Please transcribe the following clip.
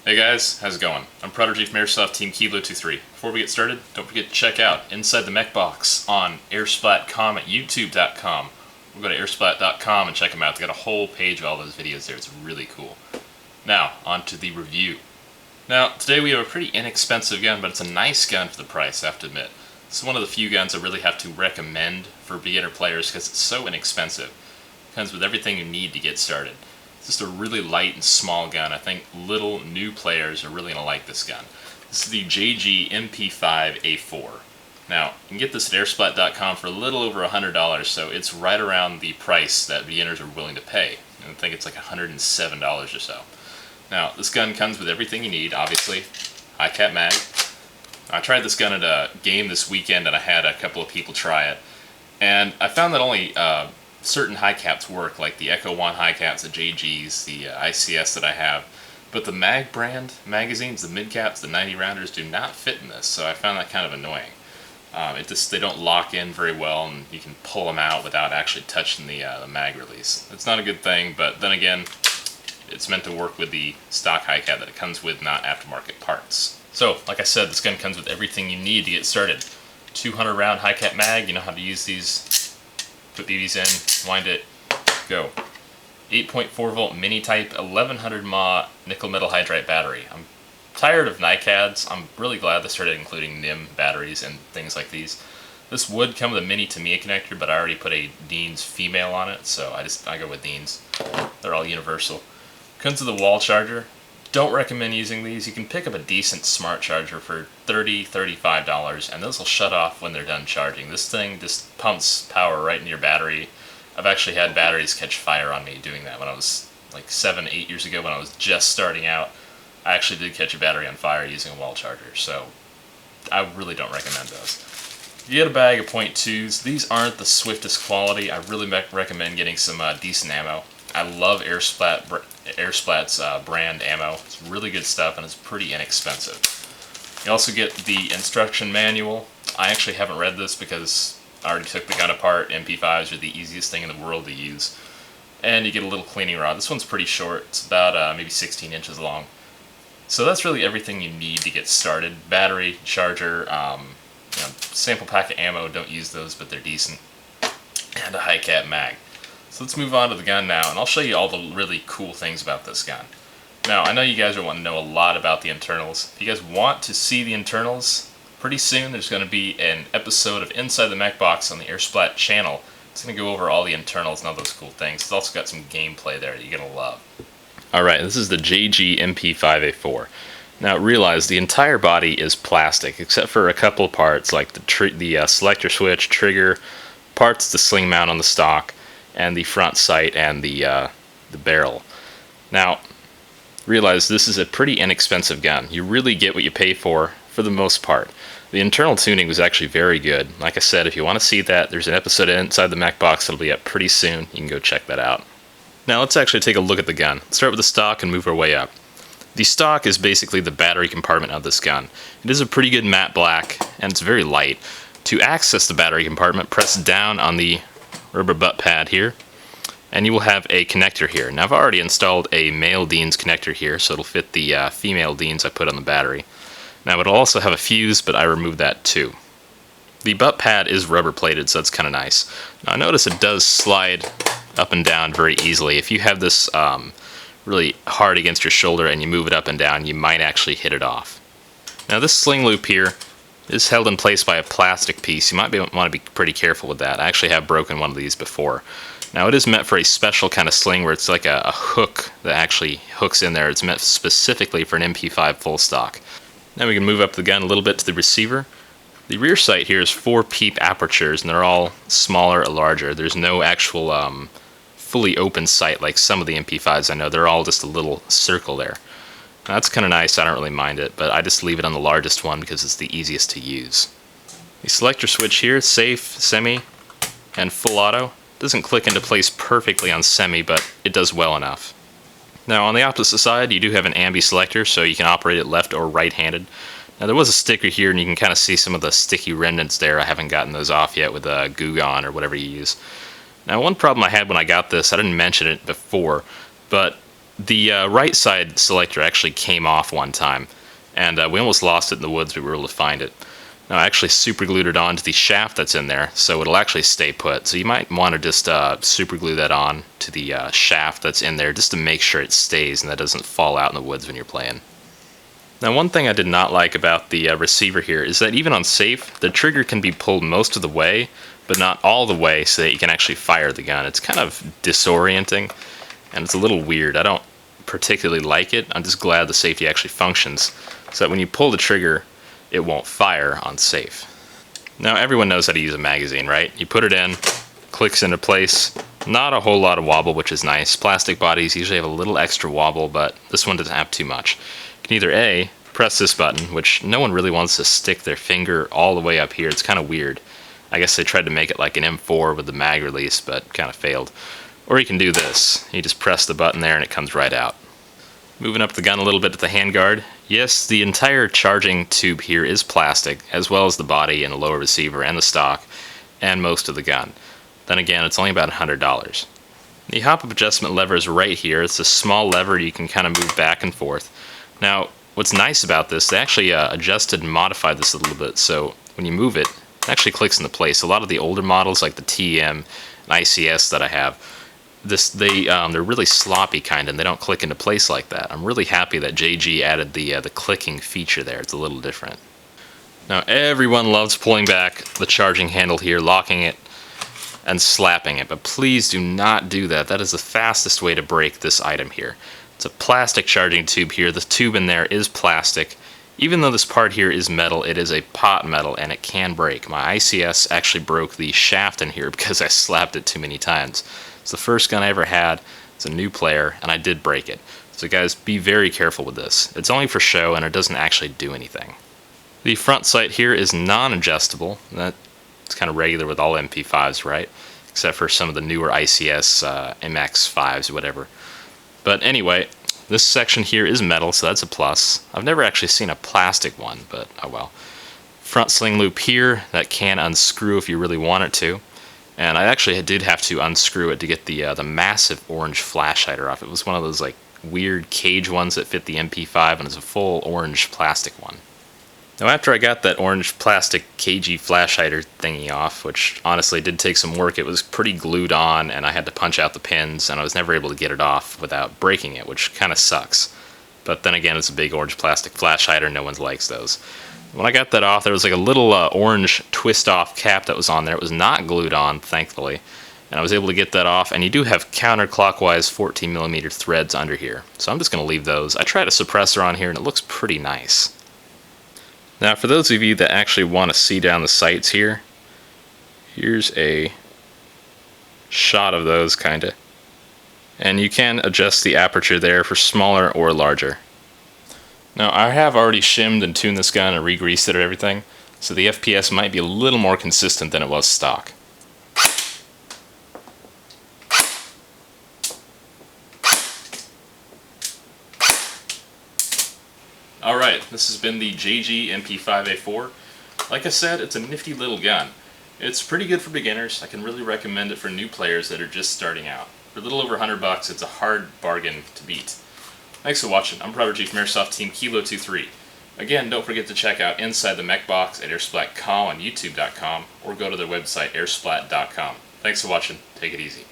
Hey guys, how's it going? I'm Prodigy from Airsoft Team Kilo23. Before we get started, don't forget to check out Inside the Mech Box on Airsplat.com at YouTube.com. We'll go to airsplat.com and check them out. They got a whole page of all those videos there. It's really cool. Now, on to the review. Now, today we have a pretty inexpensive gun, but it's a nice gun for the price, I have to admit. This is one of the few guns I really have to recommend for beginner players because it's so inexpensive. It comes with everything you need to get started. It's just a really light and small gun. I think little new players are really going to like this gun. This is the JG MP5 A4. Now, you can get this at airsplat.com for a little over $100, so it's right around the price that beginners are willing to pay. I think it's like $107 or so. Now, this gun comes with everything you need, obviously. High cap mag. I tried this gun at a game this weekend and I had a couple of people try it. And I found that only certain high caps work, like the Echo 1 high caps, the JGs, the ICS that I have. But the Mag brand magazines, the mid caps, the 90 rounders do not fit in this, so I found that kind of annoying. They don't lock in very well, and you can pull them out without actually touching the mag release. It's not a good thing, but then again, it's meant to work with the stock high cap that it comes with, not aftermarket parts. So, like I said, this gun comes with everything you need to get started. 200 round high cap mag, you know how to use these. Put BBs in, wind it, go. 8.4 volt mini type 1100 mAh nickel metal hydride battery. I'm tired of NiCads. I'm really glad they started including NIM batteries and things like these. This would come with a mini Tamiya connector, but I already put a Dean's female on it, so I go with Dean's. They're all universal. Comes with a wall charger. Don't recommend using these. You can pick up a decent smart charger for $30, $35, and those will shut off when they're done charging. This thing just pumps power right into your battery. I've actually had batteries catch fire on me doing that when I was like 7, 8 years ago when I was just starting out. I actually did catch a battery on fire using a wall charger, so I really don't recommend those. You get a bag of .2s. These aren't the swiftest quality. I really recommend getting some decent ammo. I love Airsplat's brand ammo. It's really good stuff and it's pretty inexpensive. You also get the instruction manual. I actually haven't read this because I already took the gun apart. MP5s are the easiest thing in the world to use. And you get a little cleaning rod. This one's pretty short. It's about maybe 16 inches long. So that's really everything you need to get started. Battery, charger, sample pack of ammo. Don't use those, but they're decent. And a high cap mag. So let's move on to the gun now, and I'll show you all the really cool things about this gun. Now, I know you guys are wanting to know a lot about the internals. If you guys want to see the internals, pretty soon there's going to be an episode of Inside the Mech Box on the Airsplat channel. It's going to go over all the internals and all those cool things. It's also got some gameplay there that you're going to love. Alright, this is the JG MP5 A4. Now realize the entire body is plastic, except for a couple parts like the selector switch, trigger, parts to sling mount on the stock, and the front sight and the barrel. Now, realize this is a pretty inexpensive gun. You really get what you pay for the most part. The internal tuning was actually very good. Like I said, if you want to see that, there's an episode Inside the Mech Box that'll be up pretty soon. You can go check that out. Now let's actually take a look at the gun. Let's start with the stock and move our way up. The stock is basically the battery compartment of this gun. It is a pretty good matte black, and it's very light. To access the battery compartment, press down on the rubber butt pad here, and you will have a connector here. Now I've already installed a male Dean's connector here, so it'll fit the female Dean's I put on the battery. Now it'll also have a fuse, but I removed that too. The butt pad is rubber plated, so that's kind of nice. Now notice it does slide up and down very easily. If you have this really hard against your shoulder and you move it up and down, you might actually hit it off. Now this sling loop here is held in place by a plastic piece. You might want to be pretty careful with that. I actually have broken one of these before. Now it is meant for a special kind of sling where it's like a hook that actually hooks in there. It's meant specifically for an MP5 full stock. Now we can move up the gun a little bit to the receiver. The rear sight here is 4 peep apertures, and they're all smaller or larger. There's no actual fully open sight like some of the MP5s I know. They're all just a little circle there. Now, that's kind of nice. I don't really mind it, but I just leave it on the largest one because it's the easiest to use. The selector switch here, safe, semi, and full auto. Doesn't click into place perfectly on semi, but it does well enough. Now on the opposite side, you do have an ambi selector, so you can operate it left or right-handed. Now there was a sticker here, and you can kind of see some of the sticky remnants there. I haven't gotten those off yet with a Goo Gone or whatever you use. Now one problem I had when I got this, I didn't mention it before, but The right side selector actually came off one time, and we almost lost it in the woods, but we were able to find it. Now I actually super glued it onto the shaft that's in there, so it'll actually stay put. So you might want to just super glue that on to the shaft that's in there just to make sure it stays and that doesn't fall out in the woods when you're playing. Now one thing I did not like about the receiver here is that even on safe, the trigger can be pulled most of the way, but not all the way so that you can actually fire the gun. It's kind of disorienting, and it's a little weird. I don't particularly like it. I'm just glad the safety actually functions, so that when you pull the trigger, it won't fire on safe. Now everyone knows how to use a magazine, right? You put it in, clicks into place, not a whole lot of wobble, which is nice. Plastic bodies usually have a little extra wobble, but this one doesn't have too much. You can either A, press this button, which no one really wants to stick their finger all the way up here. It's kind of weird. I guess they tried to make it like an M4 with the mag release, but kind of failed. Or you can do this. You just press the button there and it comes right out. Moving up the gun a little bit to the handguard. Yes, the entire charging tube here is plastic, as well as the body and the lower receiver and the stock, and most of the gun. Then again, it's only about $100. The hop-up adjustment lever is right here. It's a small lever you can kind of move back and forth. Now, what's nice about this, they actually adjusted and modified this a little bit, so when you move it, it actually clicks into place. A lot of the older models, like the TM and ICS that I have, they're really sloppy kind, and they don't click into place like that. I'm really happy that JG added the clicking feature there. It's a little different. Now everyone loves pulling back the charging handle here, locking it, and slapping it, but please do not do that. That is the fastest way to break this item here. It's a plastic charging tube here. The tube in there is plastic. Even though this part here is metal, it is a pot metal and it can break. My ICS actually broke the shaft in here because I slapped it too many times. It's the first gun I ever had. It's a new player, and I did break it. So guys, be very careful with this. It's only for show, and it doesn't actually do anything. The front sight here is non-adjustable. That's kind of regular with all MP5s, right? Except for some of the newer ICS MX5s or whatever. But anyway, this section here is metal, so that's a plus. I've never actually seen a plastic one, but oh well. Front sling loop here, that can unscrew if you really want it to. And I actually did have to unscrew it to get the massive orange flash hider off. It was one of those like weird cage ones that fit the MP5, and it's a full orange plastic one. Now after I got that orange plastic cagey flash hider thingy off, which honestly did take some work, it was pretty glued on and I had to punch out the pins, and I was never able to get it off without breaking it, which kind of sucks. But then again, it's a big orange plastic flash hider, no one likes those. When I got that off, there was like a little orange twist-off cap that was on there. It was not glued on, thankfully, and I was able to get that off. And you do have counterclockwise 14mm threads under here, so I'm just going to leave those. I tried a suppressor on here, and it looks pretty nice. Now, for those of you that actually want to see down the sights here, here's a shot of those, kinda. And you can adjust the aperture there for smaller or larger. Now, I have already shimmed and tuned this gun and re-greased it and everything, so the FPS might be a little more consistent than it was stock. Alright, this has been the JG MP5 A4. Like I said, it's a nifty little gun. It's pretty good for beginners. I can really recommend it for new players that are just starting out. For a little over $100, it's a hard bargain to beat. Thanks for watching. I'm Prodigy from Airsoft Team Kilo23. Again, don't forget to check out Inside the Mech Box at Airsplat.com on YouTube.com, or go to their website, airsplat.com. Thanks for watching. Take it easy.